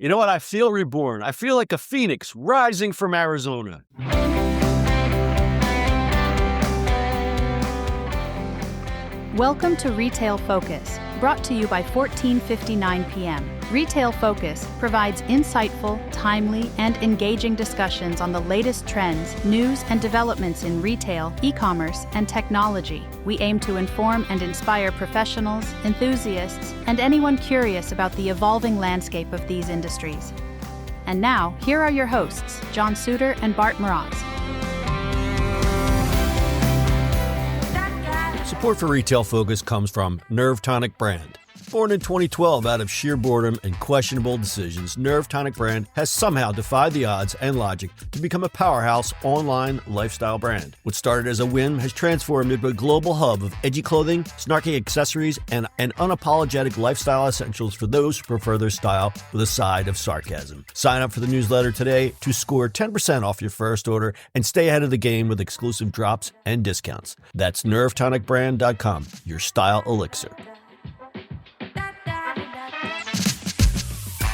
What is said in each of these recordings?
You know what? I feel reborn. I feel like a phoenix rising from Arizona. Welcome to Retail Focus, brought to you by 1459 PM. Retail Focus provides insightful, timely, and engaging discussions on the latest trends, news, and developments in retail, e-commerce, and technology. We aim to inform and inspire professionals, enthusiasts, and anyone curious about the evolving landscape of these industries. And now, here are your hosts, John Suter and Bart Mroz. Support for Retail Focus comes from Nerve Tonic Brand. Born in 2012 out of sheer boredom and questionable decisions, Nerve Tonic Brand has somehow defied the odds and logic to become a powerhouse online lifestyle brand. What started as a whim has transformed into a global hub of edgy clothing, snarky accessories, and unapologetic lifestyle essentials for those who prefer their style with a side of sarcasm. Sign up for the newsletter today to score 10% off your first order and stay ahead of the game with exclusive drops and discounts. That's nervetonicbrand.com, your style elixir.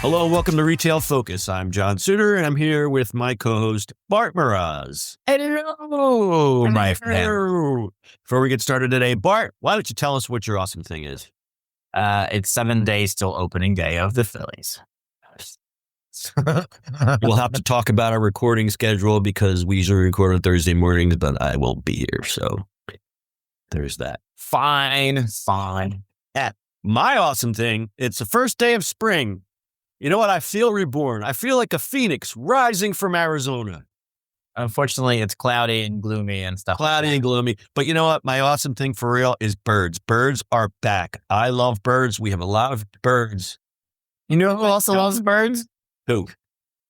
Hello and welcome to Retail Focus. I'm John Suter and I'm here with my co-host Bart Mroz. Hello, my friend. Before we get started today, Bart, why don't you tell us what your awesome thing is? It's 7 days till opening day of the Phillies. We'll have to talk about our recording schedule because we usually record on Thursday mornings, but I won't be here, so there's that. Fine. Yeah. My awesome thing, it's the first day of spring. You know what? I feel reborn. I feel like a phoenix rising from Arizona. Unfortunately, it's cloudy and gloomy and stuff. Cloudy and gloomy. But you know what? My awesome thing for real is birds. Birds are back. I love birds. We have a lot of birds. You know who also loves birds? Who?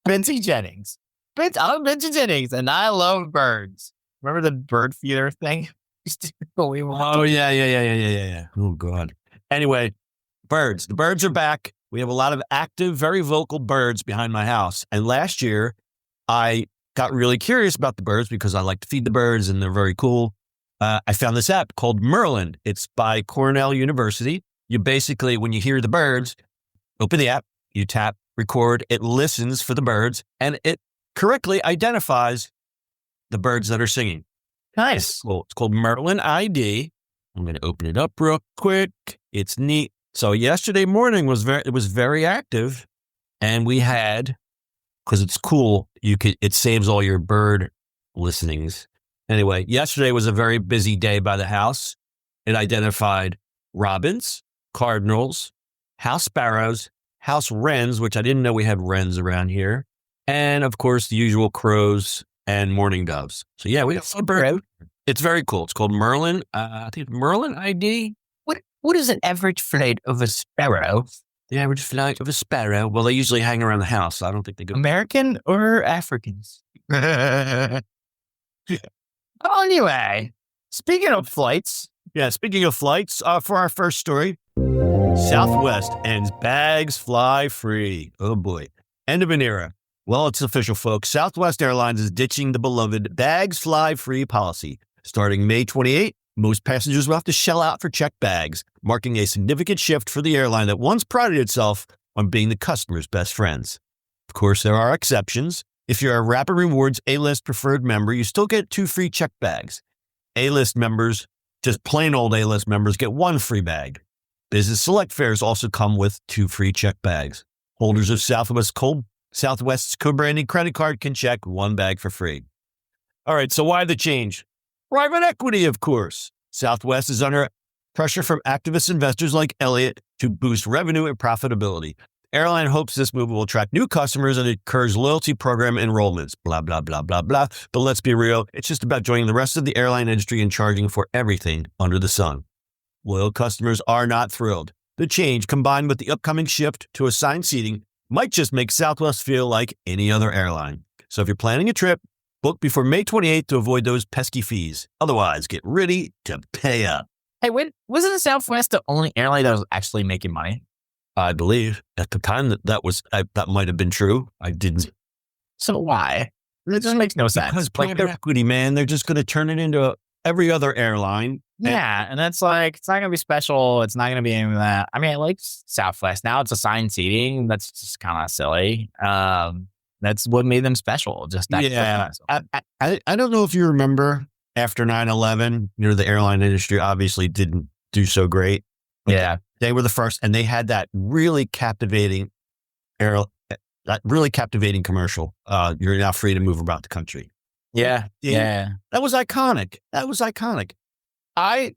Vincey Jennings. I'm Vincey Jennings, and I love birds. Remember the bird feeder thing? Oh, yeah. Oh, God. Anyway, birds. The birds are back. We have a lot of active, very vocal birds behind my house. And last year, I got really curious about the birds because I like to feed the birds and they're very cool. I found this app called Merlin. It's by Cornell University. You basically, when you hear the birds, open the app, you tap record, it listens for the birds, and it correctly identifies the birds that are singing. Nice. Well, it's called Merlin ID. I'm going to open it up real quick. It's neat. So yesterday morning was very active, and we had, because it's cool, it saves all your bird listenings. Anyway, yesterday was a very busy day by the house. It identified robins, cardinals, house sparrows, house wrens, which I didn't know we had wrens around here, and of course the usual crows and mourning doves. So yeah, we got some bird. It's very cool. It's called Merlin. I think Merlin ID. What is an average flight of a sparrow? The average flight of a sparrow. Well, they usually hang around the house. I don't think they go. American or Africans? Anyway, speaking of flights. Yeah, speaking of flights, for our first story, Southwest ends bags fly free. Oh boy. End of an era. Well, it's official, folks. Southwest Airlines is ditching the beloved bags fly free policy. Starting May 28, most passengers will have to shell out for checked bags, marking a significant shift for the airline that once prided itself on being the customer's best friends. Of course, there are exceptions. If you're a Rapid Rewards A-List preferred member, you still get 2 free checked bags. A-List members, just plain old A-List members, get 1 free bag. Business Select fares also come with 2 free checked bags. Holders of Southwest's co-branded credit card can check 1 bag for free. All right, so why the change? Private equity, of course. Southwest is under pressure from activist investors like Elliott to boost revenue and profitability. Airline hopes this move will attract new customers and encourage loyalty program enrollments. Blah, blah, blah, blah, blah. But let's be real, it's just about joining the rest of the airline industry and charging for everything under the sun. Loyal customers are not thrilled. The change, combined with the upcoming shift to assigned seating, might just make Southwest feel like any other airline. So if you're planning a trip, book before May 28th to avoid those pesky fees. Otherwise, get ready to pay up. Hey, wasn't Southwest the only airline that was actually making money? I believe at the time that might have been true. I didn't. So why? It just makes no sense. Because private equity, man, they're just going to turn it into every other airline. Yeah, and that's like, it's not gonna be special. It's not gonna be any of that. I mean, I like Southwest. Now it's assigned seating. That's just kind of silly. That's what made them special. Just that. Yeah. I don't know if you remember after 9/11, the airline industry obviously didn't do so great. Yeah. They were the first, and they had that really captivating commercial. You're now free to move about the country. Yeah. Yeah. That was iconic. I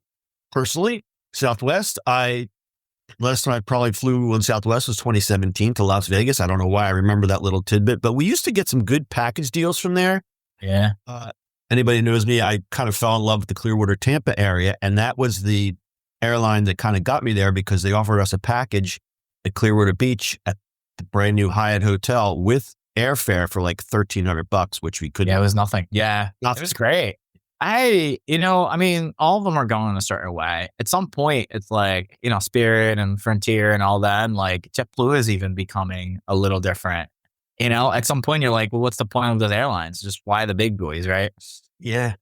personally, Southwest, last time I probably flew on Southwest was 2017 to Las Vegas. I don't know why I remember that little tidbit, but we used to get some good package deals from there. Yeah. Anybody who knows me, I kind of fell in love with the Clearwater, Tampa area. And that was the airline that kind of got me there because they offered us a package at Clearwater Beach at the brand new Hyatt Hotel with airfare for like $1,300, which we couldn't. Yeah, it was nothing. Yeah. It was great. I mean, all of them are going a certain way. At some point, it's like, Spirit and Frontier and all that. And like JetBlue is even becoming a little different. At some point, you're like, well, what's the point of those airlines? Just fly the big boys, right? Yeah.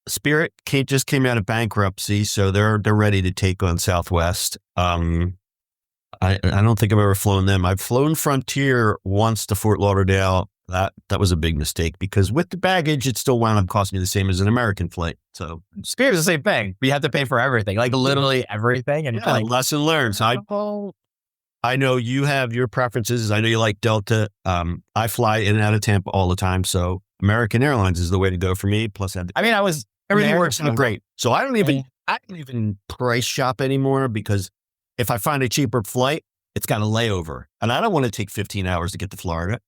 Spirit just came out of bankruptcy, so they're ready to take on Southwest. I don't think I've ever flown them. I've flown Frontier once to Fort Lauderdale. That was a big mistake because with the baggage, it still wound up costing me the same as an American flight. So Spirit is the same thing. But you have to pay for everything, like literally everything. And yeah, like, lesson learned. So I know you have your preferences. I know you like Delta. I fly in and out of Tampa all the time. So American Airlines is the way to go for me. Plus, everything works out great. So I don't even price shop anymore because if I find a cheaper flight, it's got a layover, and I don't want to take 15 hours to get to Florida.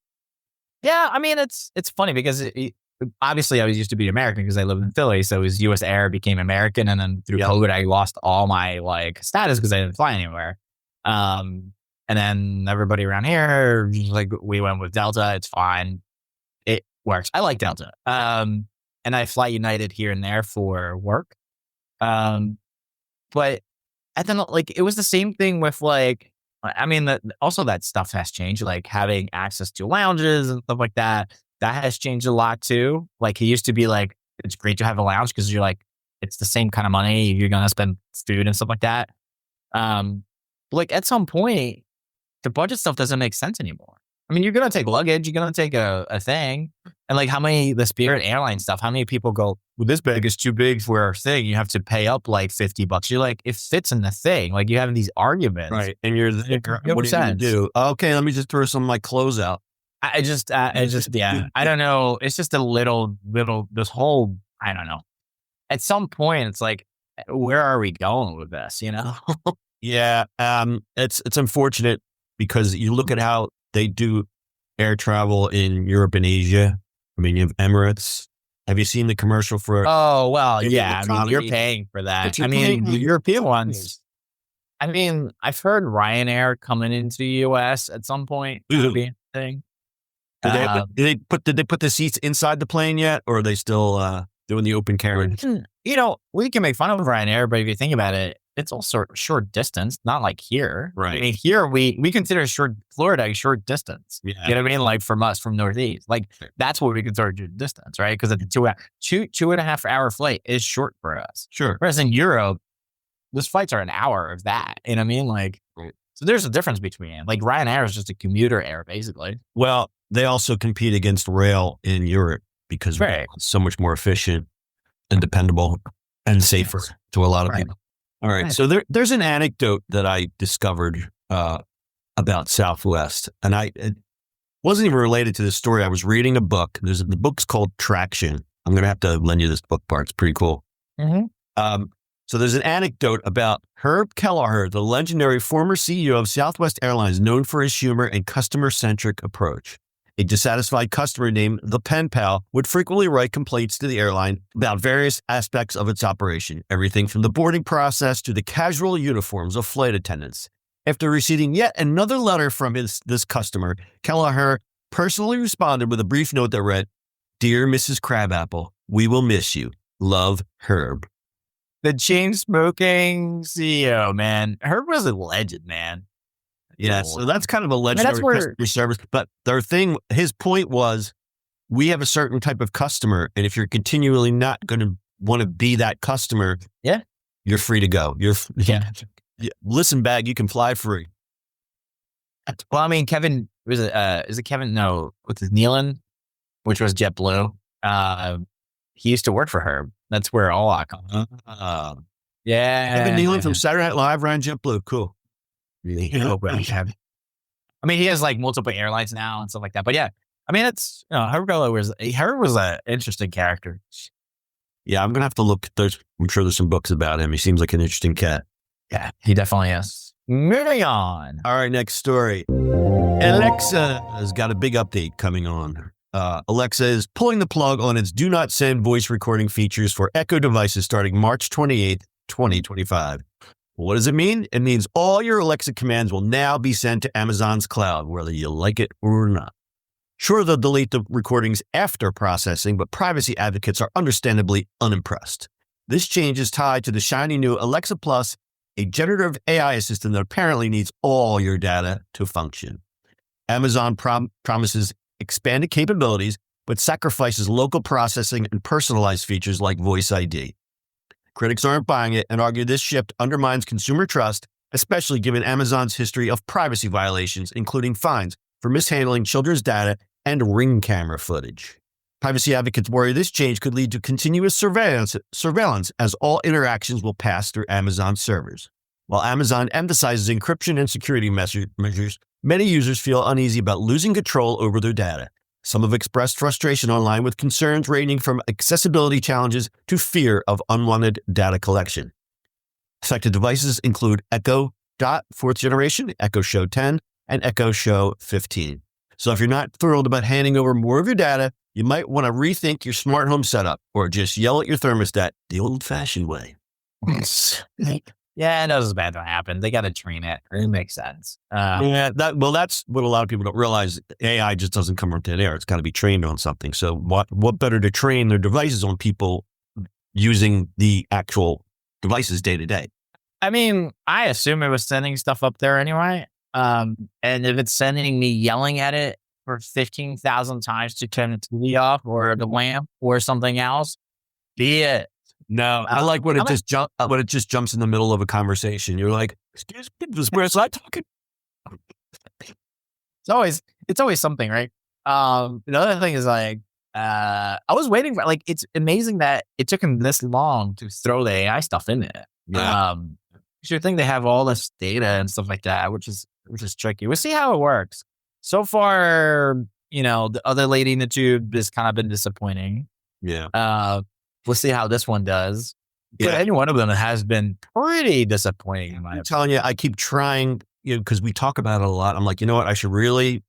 Yeah, I mean, it's funny because obviously I was used to be American because I lived in Philly, so it was U.S. Air became American, and then through COVID I lost all my like status because I didn't fly anywhere. And then everybody around here like we went with Delta. It's fine, it works. I like Delta. And I fly United here and there for work. But and then like it was the same thing with like. I mean, also that stuff has changed, like having access to lounges and stuff like that. That has changed a lot too. Like it used to be like, it's great to have a lounge because you're like, it's the same kind of money. You're going to spend food and stuff like that. Like at some point, the budget stuff doesn't make sense anymore. I mean, you're going to take luggage, you're going to take a thing. And like the Spirit Airline stuff, how many people go, well, this bag is too big for our thing. You have to pay up like $50. You're like, it fits in the thing. Like you have these arguments. Right. And you're there. What do you do? Okay, let me just throw some of my clothes out. I just, yeah, I don't know. It's just a little, this whole, I don't know. At some point, it's like, where are we going with this? Yeah. It's unfortunate because you look at how they do air travel in Europe and Asia. I mean, you have Emirates. Have you seen the commercial for? Oh, well, yeah. I mean, you're paying for that. I mean, the European ones. I mean, I've heard Ryanair coming into the U.S. at some point. That'd be a thing. Did they put the seats inside the plane yet, or are they still doing the open carriage? We can make fun of Ryanair, but if you think about it, it's also short distance, not like here. Right. I mean, here we consider Florida a short distance. Yeah. You know what I mean? Like from us, from Northeast, like that's what we consider distance, right? Because the 2.5 hour flight is short for us. Sure. Whereas in Europe, those flights are an hour of that. You know what I mean? Like, right. So there's a difference between like Ryanair is just a commuter air, basically. Well, they also compete against rail in Europe because rail is so much more efficient and dependable and safer to a lot of people. All right. So there's an anecdote that I discovered about Southwest, and it wasn't even related to this story. I was reading a book. The book's called Traction. I'm going to have to lend you this book part. It's pretty cool. Mm-hmm. So there's an anecdote about Herb Kelleher, the legendary former CEO of Southwest Airlines, known for his humor and customer-centric approach. A dissatisfied customer named the Pen Pal would frequently write complaints to the airline about various aspects of its operation, everything from the boarding process to the casual uniforms of flight attendants. After receiving yet another letter from this customer, Kelleher personally responded with a brief note that read, "Dear Mrs. Crabapple, we will miss you. Love, Herb." The chain smoking CEO, man. Herb was a legend, man. Yeah, so that's kind of a legendary customer service. But his point was, we have a certain type of customer, and if you're continually not going to want to be that customer, Yeah. you're free to go. Yeah. Listen, bag, you can fly free. Well, I mean, Kevin, is it Kevin? No, with Nealon, which was JetBlue. He used to work for her. That's where all I come. Yeah. Kevin Nealon from Saturday Night Live ran JetBlue. Cool. I mean, he has like multiple airlines now and stuff like that. But yeah, I mean, it's, Herb was an interesting character. Yeah, I'm going to have to look. I'm sure there's some books about him. He seems like an interesting cat. Yeah, he definitely is. Moving on. All right, next story. Alexa has got a big update coming on. Alexa is pulling the plug on its do not send voice recording features for Echo devices starting March 28th, 2025. What does it mean? It means all your Alexa commands will now be sent to Amazon's cloud, whether you like it or not. Sure, they'll delete the recordings after processing, but privacy advocates are understandably unimpressed. This change is tied to the shiny new Alexa Plus, a generative AI assistant that apparently needs all your data to function. Amazon promises expanded capabilities, but sacrifices local processing and personalized features like Voice ID. Critics aren't buying it and argue this shift undermines consumer trust, especially given Amazon's history of privacy violations, including fines for mishandling children's data and Ring camera footage. Privacy advocates worry this change could lead to continuous surveillance as all interactions will pass through Amazon servers. While Amazon emphasizes encryption and security measures, many users feel uneasy about losing control over their data. Some have expressed frustration online with concerns ranging from accessibility challenges to fear of unwanted data collection. Affected devices include Echo Dot 4th generation, Echo Show 10, and Echo Show 15. So if you're not thrilled about handing over more of your data, you might want to rethink your smart home setup or just yell at your thermostat the old-fashioned way. Yeah, it knows it's bad to happen. They got to train it. It makes sense. That's what a lot of people don't realize. AI just doesn't come from thin air. It's got to be trained on something. So what better to train their devices on people using the actual devices day to day? I mean, I assume it was sending stuff up there anyway. And if it's sending me yelling at it for 15,000 times to turn the TV off or the lamp or something else, be it. No, I like when it just jumps in the middle of a conversation. You're like, "Excuse me, where's I talking?" It's always something, right? The other thing is like, I was waiting for, like, it's amazing that it took him this long to throw the AI stuff in it. Yeah. You think they have all this data and stuff like that, which is tricky. We'll see how it works. So far, the other lady in the tube has kind of been disappointing. Yeah. We'll see how this one does. Yeah. But any one of them has been pretty disappointing. I'm telling you, I keep trying, because we talk about it a lot. I'm like, you know what? I should really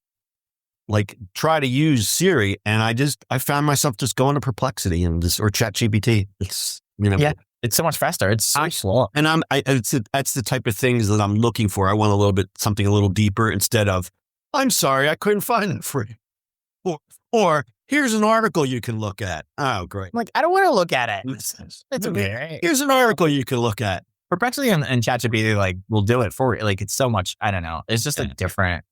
try to use Siri. And I found myself just going to Perplexity or ChatGPT. It's, yeah, it's so much faster. It's so slow. And that's the type of things that I'm looking for. I want something a little deeper instead of, I'm sorry, I couldn't find it for you. Or here's an article you can look at. Oh, great. I'm like, I don't want to look at it. It's okay. Right? Here's an article you can look at. Perplexity and ChatGPT will do it for you. It's so much, I don't know. It's just a different.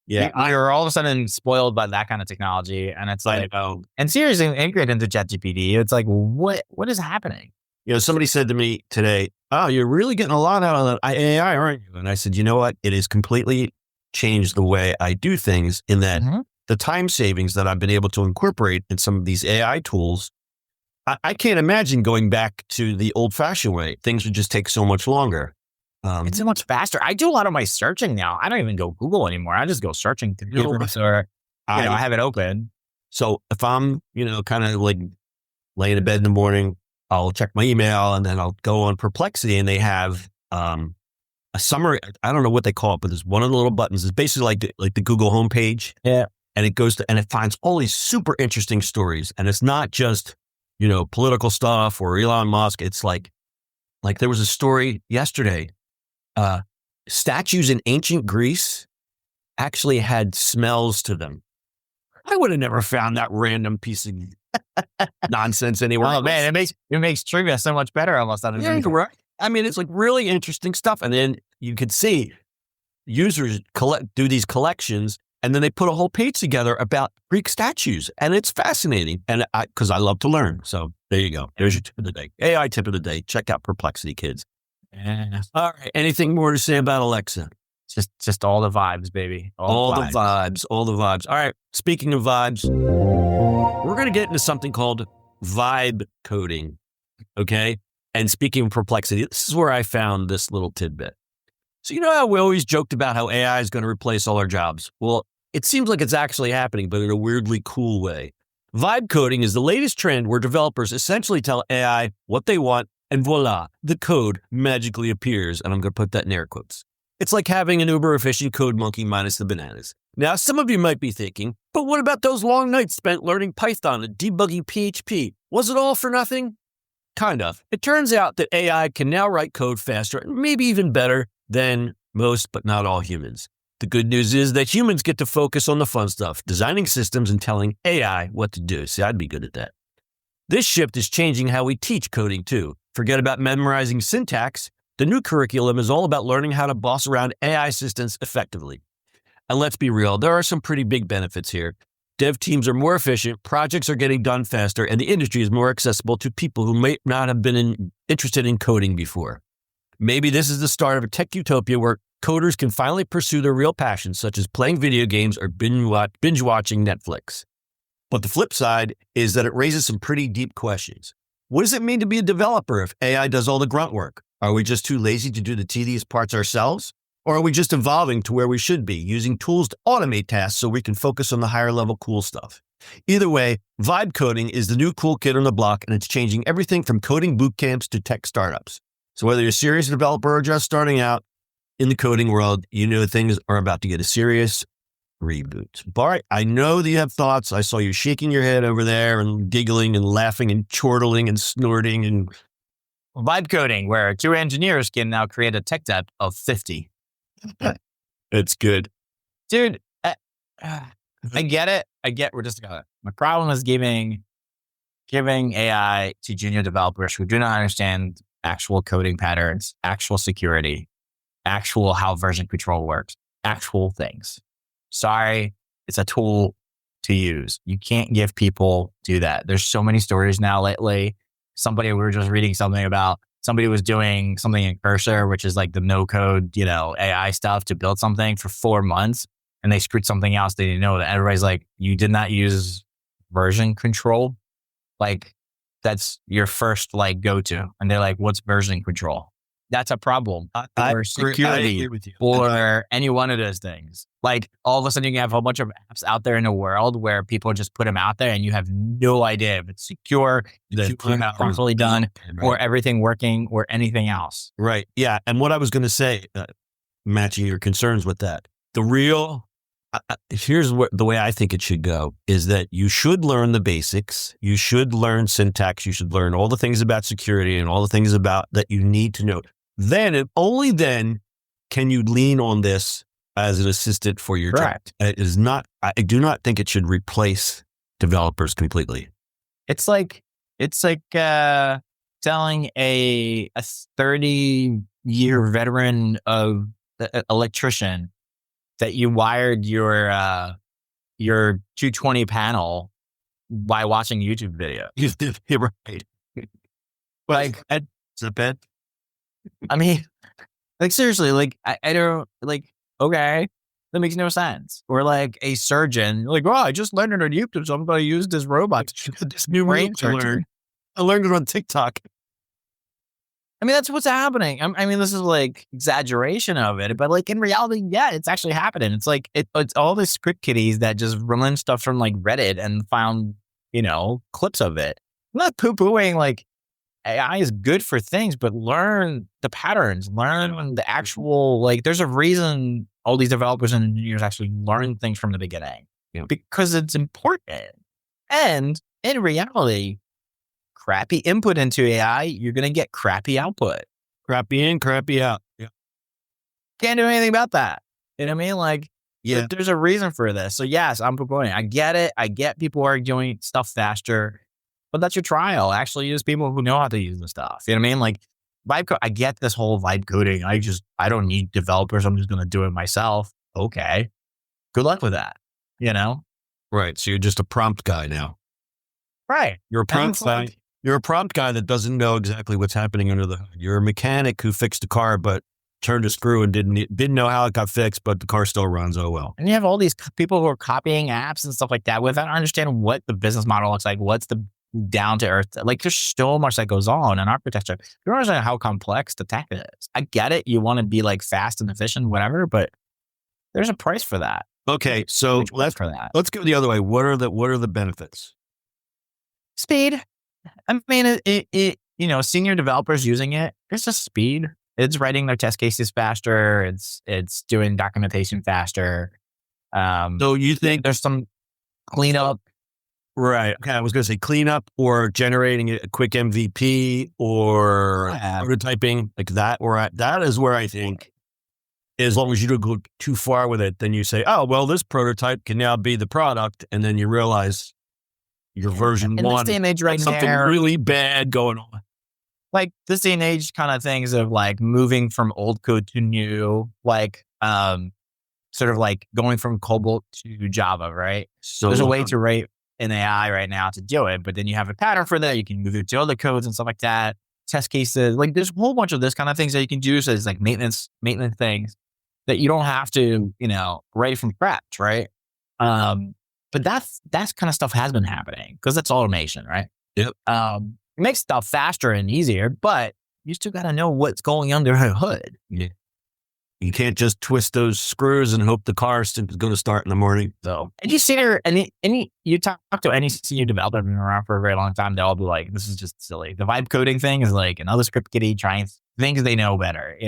Yeah. You're all of a sudden spoiled by that kind of technology. And it's like, and Siri's integrated into ChatGPT. It's like, what is happening? Somebody said to me today, "Oh, you're really getting a lot out of that AI, aren't you?" And I said, you know what? It has completely changed the way I do things in that the time savings that I've been able to incorporate in some of these AI tools, I can't imagine going back to the old fashioned way. Things would just take so much longer. It's so much faster. I do a lot of my searching now. I don't even go Google anymore. I just go searching to Google or, I have it open. So if I'm, kind of like laying in bed in the morning, I'll check my email and then I'll go on Perplexity and they have a summary. I don't know what they call it, but there's one of the little buttons. It's basically like the Google homepage. Yeah. And it goes and it finds all these super interesting stories. And it's not just, political stuff or Elon Musk. It's like there was a story yesterday. Statues in ancient Greece actually had smells to them. I would have never found that random piece of nonsense anywhere. Oh man, it makes trivia so much better almost. Yeah, correct. I mean, it's really interesting stuff. And then you could see users do these collections And then they put a whole page together about Greek statues. And it's fascinating. And because I love to learn. So there you go. There's your tip of the day. AI tip of the day. Check out Perplexity, kids. Yeah. All right. Anything more to say about Alexa? Just all the vibes, baby. All the vibes. All right. Speaking of vibes, we're going to get into something called vibe coding. Okay. And speaking of Perplexity, this is where I found this little tidbit. So you know how we always joked about how AI is going to replace all our jobs? Well, it seems like it's actually happening, but in a weirdly cool way. Vibe coding is the latest trend where developers essentially tell AI what they want, and voila, the code magically appears. And I'm going to put that in air quotes. It's like having an uber efficient code monkey minus the bananas. Now, some of you might be thinking, but what about those long nights spent learning Python and debugging PHP? Was it all for nothing? Kind of. It turns out that AI can now write code faster and maybe even better than most, but not all humans. The good news is that humans get to focus on the fun stuff, designing systems and telling AI what to do. See, I'd be good at that. This shift is changing how we teach coding too. Forget about memorizing syntax. The new curriculum is all about learning how to boss around AI assistants effectively. And let's be real, there are some pretty big benefits here. Dev teams are more efficient, projects are getting done faster, and the industry is more accessible to people who may not have been interested in coding before. Maybe this is the start of a tech utopia where coders can finally pursue their real passions, such as playing video games or binge watching Netflix. But the flip side is that it raises some pretty deep questions. What does it mean to be a developer if AI does all the grunt work? Are we just too lazy to do the tedious parts ourselves? Or are we just evolving to where we should be, using tools to automate tasks so we can focus on the higher level cool stuff? Either way, vibe coding is the new cool kid on the block, and it's changing everything from coding boot camps to tech startups. So whether you're a serious developer or just starting out in the coding world, you know things are about to get a serious reboot. Bart, I know that you have thoughts. I saw you shaking your head over there and giggling and laughing and chortling and snorting and Vibe coding, where 2 engineers can now create a tech debt of 50. It's good. Dude, I get it. We're just gonna. My problem is giving AI to junior developers who do not understand actual coding patterns, actual security, actual how version control works, actual things. Sorry, it's a tool to use. You can't give people do that. There's so many stories now lately. We were just reading something about somebody was doing something in Cursor, which is like the no code, AI stuff to build something for 4 months, and they screwed something else they didn't know. That everybody's like, you did not use version control. Like that's your first go-to. And they're like, what's version control? That's a problem for security or any one of those things. Like all of a sudden you can have a whole bunch of apps out there in the world where people just put them out there and you have no idea if it's secure, if it's properly done, or everything working or anything else. Right. Yeah. And what I was going to say, matching your concerns with that, here's the way I think it should go is that you should learn the basics. You should learn syntax. You should learn all the things about security and all the things about that you need to know. Then and only then can you lean on this as an assistant for your job. It is not, I do not think it should replace developers completely. It's like telling a 30-year veteran of electrician that you wired your 220 panel by watching YouTube video. You're right. Like, it's a bit. I mean, like seriously, like I don't okay, that makes no sense. Or like a surgeon, like, oh, I just learned it on YouTube, so I'm going to use this robot to shoot this new brain surgery. I learned it on TikTok. I mean, that's what's happening. I mean, this is like exaggeration of it, but like in reality, yeah, it's actually happening. It's like it's all the script kiddies that just run stuff from like Reddit and found clips of it. I'm not poo-pooing like AI is good for things, but learn the patterns, learn the actual, there's a reason all these developers and engineers actually learn things from the beginning because it's important. And in reality, crappy input into AI, you're going to get crappy output. Crappy in, crappy out. Yeah. Can't do anything about that. You know what I mean? There's a reason for this. So yes, I'm proposing. I get it. I get people are doing stuff faster. But that's your trial. Actually use people who know how to use the stuff. You know what I mean? Like I get this whole vibe coding. I don't need developers. I'm just going to do it myself. Okay. good luck with that, you know? Right. So you're just a prompt guy now. Right. You're a prompt guy. You're a prompt guy that doesn't know exactly what's happening under the hood. You're a mechanic who fixed a car, but turned a screw and didn't know how it got fixed, but the car still runs. Oh, well. And you have all these people who are copying apps and stuff like that without understanding what the business model looks like. What's the down to earth? Like there's so much that goes on in architecture. You don't understand how complex the tech is. I get it. You want to be like fast and efficient, whatever, but there's a price for that. Okay. So let's go the other way. What are the benefits? Speed. I mean, senior developers using it, it's just speed. It's writing their test cases faster. It's doing documentation faster. So you think there's some cleanup? Right. Okay. I was going to say cleanup or generating a quick MVP or prototyping like that. That is where I think, as long as you don't go too far with it, then you say, oh, well, this prototype can now be the product. And then you realize your version one, this day and age right something now, really bad going on. Like this day and age kind of things of like moving from old code to new, like sort of like going from COBOL to Java, right? So there's a way to write an AI right now to do it, but then you have a pattern for that. You can move it to other codes and stuff like that. Test cases, like there's a whole bunch of this kind of things that you can do. So it's like maintenance things that you don't have to, write from scratch, right? But that's kind of stuff has been happening because that's automation, right? Yep. It makes stuff faster and easier, but you still got to know what's going under the hood. Yeah. You can't just twist those screws and hope the car is going to start in the morning. So, and you see there, you talk to any senior developer been around for a very long time, they'll all be like, this is just silly. The vibe coding thing is like another script kiddie trying things they know better,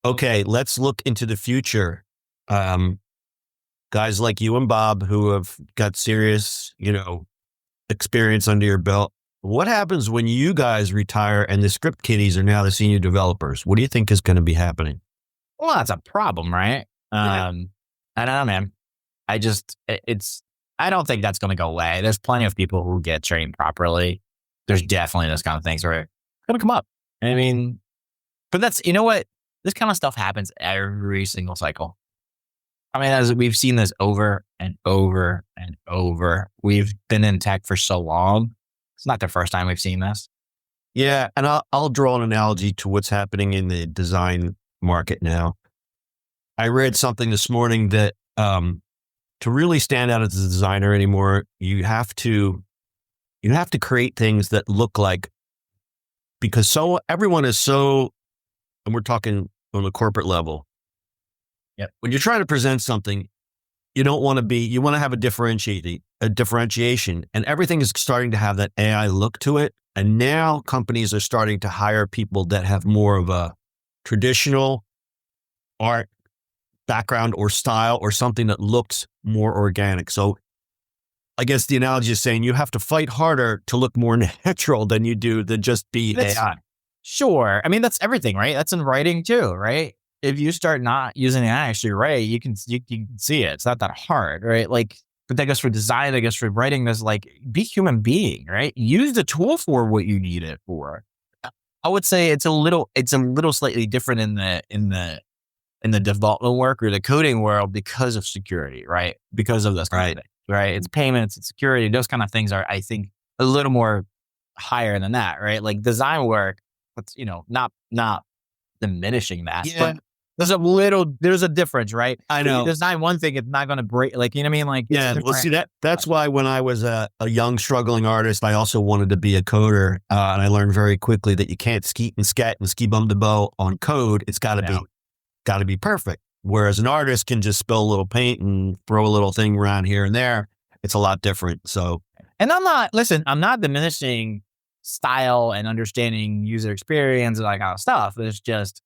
Okay, let's look into the future. Guys like you and Bob who have got serious, experience under your belt. What happens when you guys retire and the script kiddies are now the senior developers? What do you think is going to be happening? Well, that's a problem, right? I don't know, man. I don't think that's going to go away. There's plenty of people who get trained properly. There's definitely those kind of things where it's going to come up. I mean, but that's, what? This kind of stuff happens every single cycle. I mean, as we've seen this over and over and over. We've been in tech for so long. It's not the first time we've seen this. Yeah. And I'll draw an analogy to what's happening in the design market now. I read something this morning that to really stand out as a designer anymore, you have to create things that look like, because everyone is so, and we're talking on the corporate level. Yep. When you're trying to present something, you want to have a differentiation, and everything is starting to have that AI look to it. And now companies are starting to hire people that have more of a traditional art background or style or something that looks more organic. So I guess the analogy is saying you have to fight harder to look more natural than you do than just be AI. Sure. I mean, that's everything, right? That's in writing too, right? If you start not using AI to write, you can see it. It's not that hard, right? Like, but that goes for design, that goes for writing. There's like, be human being, right? Use the tool for what you need it for. I would say it's a little slightly different in the development work or the coding world because of security, right? Because of this kind of thing, right? It's payments, it's security. Those kind of things are, I think, a little more higher than that, right? Like design work, it's, not diminishing that, but there's a difference, right? I know. You design one thing, it's not going to break, like, you know what I mean? Like, yeah, well, see, that's why when I was a young struggling artist, I also wanted to be a coder. And I learned very quickly that you can't skeet and scat and ski bum the bow on code. It's got to be perfect. Whereas an artist can just spill a little paint and throw a little thing around here and there. It's a lot different. So, and I'm not diminishing style and understanding user experience and that kind of stuff. It's just,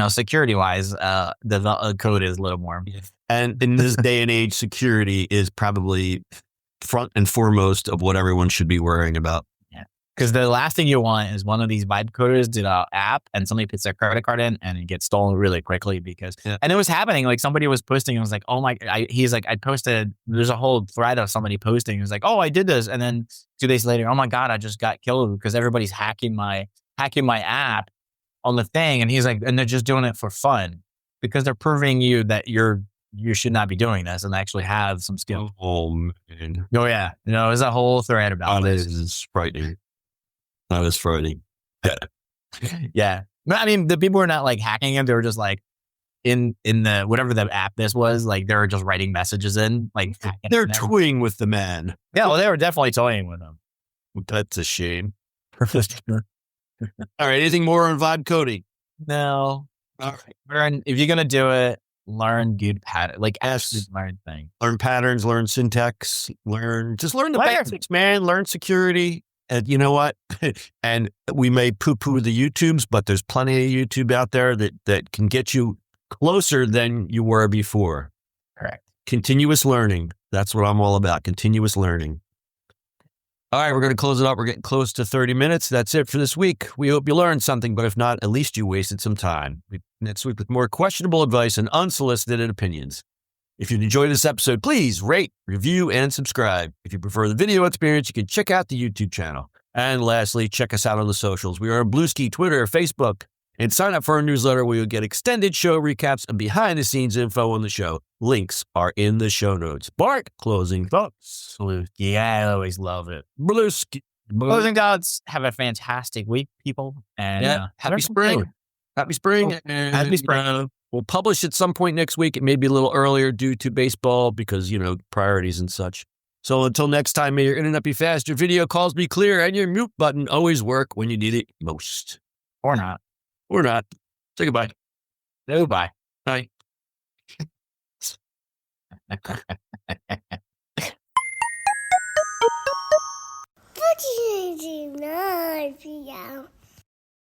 security wise, the code is a little more. And in this day and age, security is probably front and foremost of what everyone should be worrying about. Yeah. Because the last thing you want is one of these vibe coders did an app and somebody puts their credit card in and it gets stolen really quickly and it was happening. Like somebody was posting and was like, oh my, he's like, I posted, there's a whole thread of somebody posting. It was like, oh, I did this. And then 2 days later, oh my God, I just got killed because everybody's hacking my app on the thing. And he's like, and they're just doing it for fun because they're proving you that you're you should not be doing this and actually have some skill. Oh, man. Oh yeah. There's a whole thread about That this. is frightening. That is frightening. Yeah. But I mean, the people were not like hacking him. They were just like in the, whatever the app this was, like they were just writing messages in, like They're toying with the man. Yeah, well, they were definitely toying with him. That's a shame. All right. Anything more on vibe coding? No. All right. Learn, if you're gonna do it, learn good pattern, like actually learn thing. Learn patterns, learn syntax, learn the Learn. basics, man. Learn security. And you know what? And we may poo-poo the YouTubes, but there's plenty of YouTube out there that can get you closer than you were before. Correct. Continuous learning. That's what I'm all about. Continuous learning. All right, we're going to close it up. We're getting close to 30 minutes. That's it for this week. We hope you learned something, but if not, at least you wasted some time. Next week with more questionable advice and unsolicited opinions. If you enjoyed this episode, please rate, review, and subscribe. If you prefer the video experience, you can check out the YouTube channel. And lastly, check us out on the socials. We are on Bluesky, Twitter, Facebook, and sign up for our newsletter where you'll get extended show recaps and behind-the-scenes info on the show. Links are in the show notes. Bart, closing thoughts. Yeah, I always love it. Bluesky. Closing thoughts. Have a fantastic week, people. And happy spring. Happy spring. Happy spring. We'll publish at some point next week. It may be a little earlier due to baseball because, priorities and such. So until next time, may your internet be fast, your video calls be clear, and your mute button always work when you need it most. Or not. Or not. Say goodbye. Goodbye. Bye.